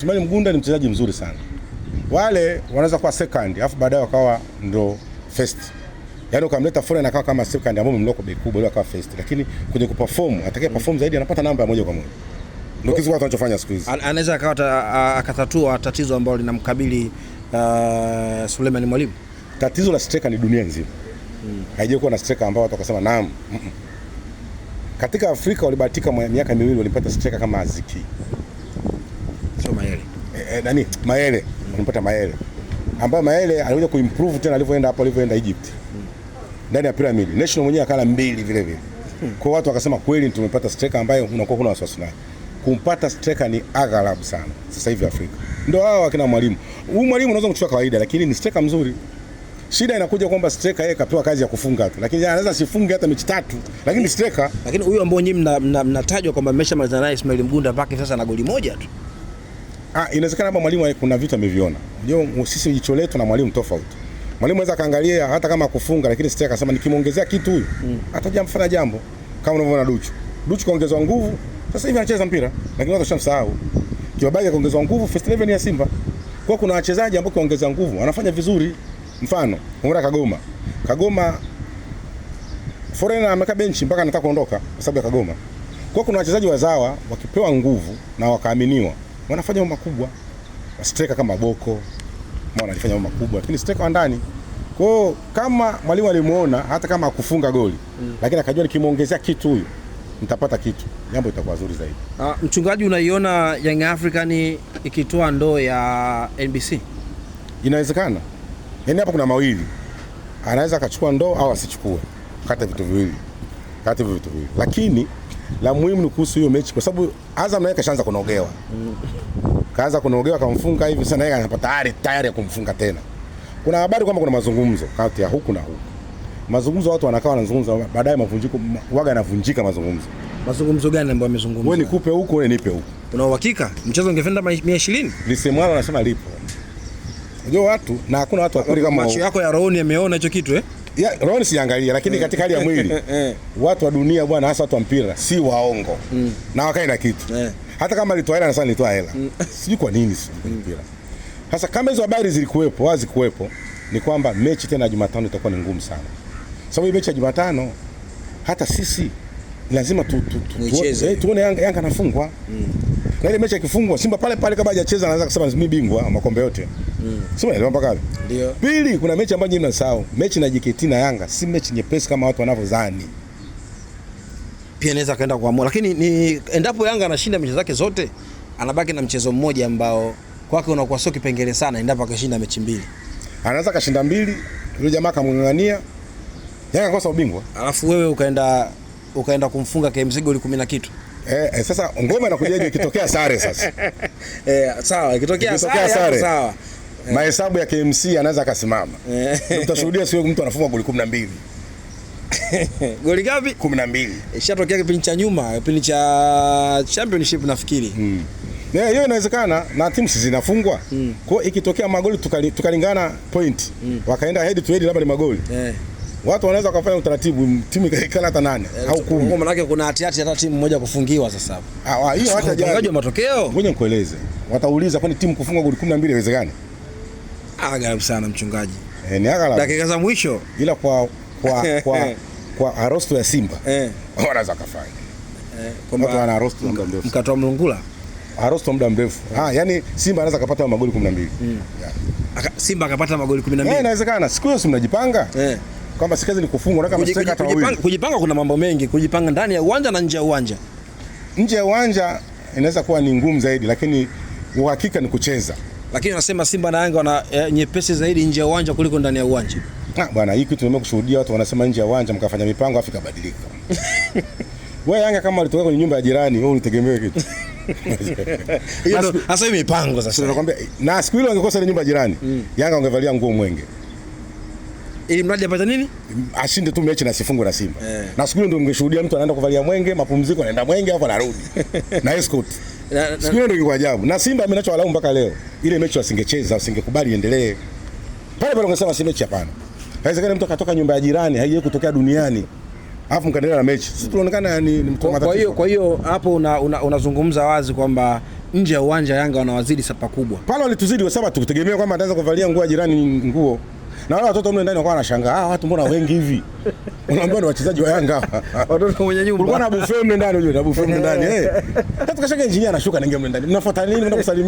Ismail Mgunda ni mchezaji mzuri sana. Wale wanaweza kuwa second, alafu baadaye wakawa ndo first. Yaani ukamleta foreign akawa kama second ambao mloko bei kubwa ile akawa first. Lakini kwenye kuperform, atakaye perform zaidi anapata namba ya moja kwa moja. Ndio kitu watu wanachofanya siku hizi. Anaweza akatatua tatizo ambalo linamkabili Suleiman Mwalimu. Tatizo la striker ni dunia nzima. Haijawahi kuwa na striker ambao watu wakasema naam. Katika Afrika walibahatika miaka miwili walipata striker kama Aziki. Sio Mayele. Mayele. Walipata Mayele. Ambaye Mayele alikuja kuimprove tena alivyoenda Egypt. Ndani ya Pyramid. National mwenyewe akala 2 vile vile. Kwa watu wakasema kweli tumepata striker ambaye unakuwa kuna wasiwasi naye. Kumpata striker ni aghalabu sana sasa hivi Afrika. Ndio hao akina Mwalimu. Huyu Mwalimu unaweza kuchukua kawaida lakini ni striker mzuri. Shida inakuja kwamba striker yeye kapewa kazi ya kufunga tu. Lakini anaweza sifunge hata mechi 3, lakini ni striker. Lakini huyu ambao nyinyi mnatajwa kwamba mmeshamaliza naye Ismail Mgunda mpaka sasa na goli moja tu. Inawezekana kama Mwalimu kuna vitu ameviona. Unajua sisi jicho letu na Mwalimu tofauti. Mwalimu anaweza kaangalia hata kama kufunga lakini striker akasema nikimuongezea kitu huyu atajamfanya jambo. Kama unavyoona Duchu kaongezwa nguvu, sasa hivi anacheza mpira, lakini watu washamsahau. Kiwabaya kaongezwa nguvu first 11 ya Simba. Kwa kuna wachezaji ambao kaongeza nguvu, wanafanya vizuri. Mfano, unaona Kagoma foreigner amekaa benchi mpaka anataka kuondoka kwa sababu ya Kagoma. Kwa kuna wachezaji wazawa wakipewa nguvu na wakaaminiwa, wanafanya mambo makubwa. Striker kama Boko, mbona alifanya mambo makubwa, lakini striker wa ndani. Kwa kama Mwalimu alimuona hata kama akufunga goli, lakini akajua nikimuongezea kitu huyu nitapata kitu, jambo itakuwa zuri zaidi. Mchungaji, unaiona Young African ikitoa ndoo ya NBC? Inawezekana. Yaani hapa kuna mawili. Anaweza akachukua ndoo au asichukue. Kata vitu viwili. Lakini la muhimu ni kuhusu hiyo mechi kwa sababu Azam naye kashaanza kunogewa. Kaanza kunogewa kamfunga hivi sana yeye anapata tayari ya kumfunga tena. Kuna habari kwamba kuna mazungumzo kati ya huku na huku. Mazungumzo watu wanakaa wanazungumza baadaye mavunjiko waga yanavunjika mazungumzo. Mazungumzo gani ambayo yamezungumzwa? Wewe nikupe huko, wewe nipe huko. Una uhakika mchezo ungefenda 120? Lisemwalo anasema lipo. Unajua watu na hakuna watu wakuri kama macho yako ya rohoni yameona hicho kitu Ya rohoni siangalia lakini katika hali ya mwili watu wa dunia bwana hasa watu wa mpira si waongo. Na wakae na kitu. Hata kama alitoa hela anasema alitoa hela. Sijui kwa nini mpira. Sasa kama hizo habari zilikuwepo, wazi kuwepo ni kwamba mechi tena Jumatano itakuwa ni ngumu sana. Sababu mechi ya Jumatano hata sisi lazima tuone Yanga anafungwa. Na ile mechi ikifungwa Simba pale kama hajacheza anaweza kusema mimi bingwa makombe yote. Sio ndio mpaka hapo. Ndio. Pili kuna mechi ambayo nyinyi mnasahau. Mechi na JKT na Yanga si mechi nyepesi kama watu wanavyodhani. Pia anaweza kaenda kuamua lakini ni endapo Yanga anashinda mechi zake zote anabaki na mchezo mmoja ambao kwake unakuwa sio kipengele sana endapo akashinda mechi 2. Anaweza kashinda 2, yule jamaa kamngangania. Yanga kosa ubingwa. Alafu wewe ukaenda kumfunga KMC goli 10 na kitu. Sasa ngoma inakujaje ikitokea sare sasa? Sawa, ikitokea sare sawa. Mahesabu ya KMC anaweza akasimama. Utashuhudia sio mtu anafunga goli 12. Goli ngapi? 12. Ishatokea kipindi cha nyuma, kipindi cha championship nafikiri. Hiyo inawezekana na timu zinafungwa. Kwa ikitokea magoli tukalingana point. Wakaenda head to head labda ni magoli. Watu wanaweza kufanya utaratibu timu ikakala hata 8 au 10. Kwa maana yake kuna hatihati hata timu moja kufungiwa sasa hapo. Hiyo hata jaji matokeo. Ngoja nikueleze. Watauliza kwani timu kufunga goli 12 inawezekana? Aghalabu sana mchungaji. Ni aghalabu. Dakika za mwisho. Ila kwa Arosto ya Simba. Wanaweza kufanya. Watu wana Arosto muda mrefu. Mkatoa mlungula. Arosto muda mrefu. Yaani Simba anaweza kupata magoli 12. Simba akapata magoli 12. Inawezekana. Siku hiyo mnajipanga. Kwamba si kazi ni kufunga na kama steka hata wawili. Kujipanga kuna mambo mengi, kujipanga ndani ya uwanja na nje ya uwanja. Nje ya uwanja inaweza kuwa ni ngumu zaidi lakini uhakika ni kucheza. Lakini unasema Simba na Yanga wana nyepesi zaidi nje ya uwanja kuliko ndani ya uwanja. Bwana hii kitu nimekushuhudia watu wanasema nje ya uwanja mkafanya mipango afi kabadilika. Wewe Yanga kama ulitoka kwenye nyumba ya jirani wewe ulitegemea kitu. Sasa hiyo mipango sasa. Nakwambia na siku ile wangekosa ile nyumba ya jirani Yanga wangevalia nguo mwenge. Ili mradi apata nini? Ashinde tu mechi na sifungwe na Simba. Na siku ile ndio ungeshuhudia mtu anaenda kuvalia mwenge, mapumziko anaenda mwenge hapo anarudi. Na escort. Siku ile ndio ajabu. Na Simba amenachowalaumu mpaka leo. Ile mechi wasingecheza, wasingekubali iendelee. Pale ungesema si mechi hapana. Haiwezekani mtu akatoka nyumba ya jirani, haijawahi kutokea duniani. alafu mkaendelea na mechi. Sisi tunaonekana ni mtu matatizo. Kwa hiyo hapo unazungumza wazi kwamba nje ya uwanja Yanga wanawazidi sapa kubwa. Pale walituzidi kwa sababu tukutegemea kwamba ataanza kuvalia nguo ya jirani nguo. Na wale watoto mle ndani wakawa wanashangaa, watu mbona wengi hivi? Unaambiwa ni wachezaji wa Yanga. Watoto wenye nyumba. Kulikuwa na buffet mle ndani, unajua, na buffet mle ndani. Hata kashangaa engineer anashuka na ingia mle ndani. Mnafuata nini? Mnaenda kusalimia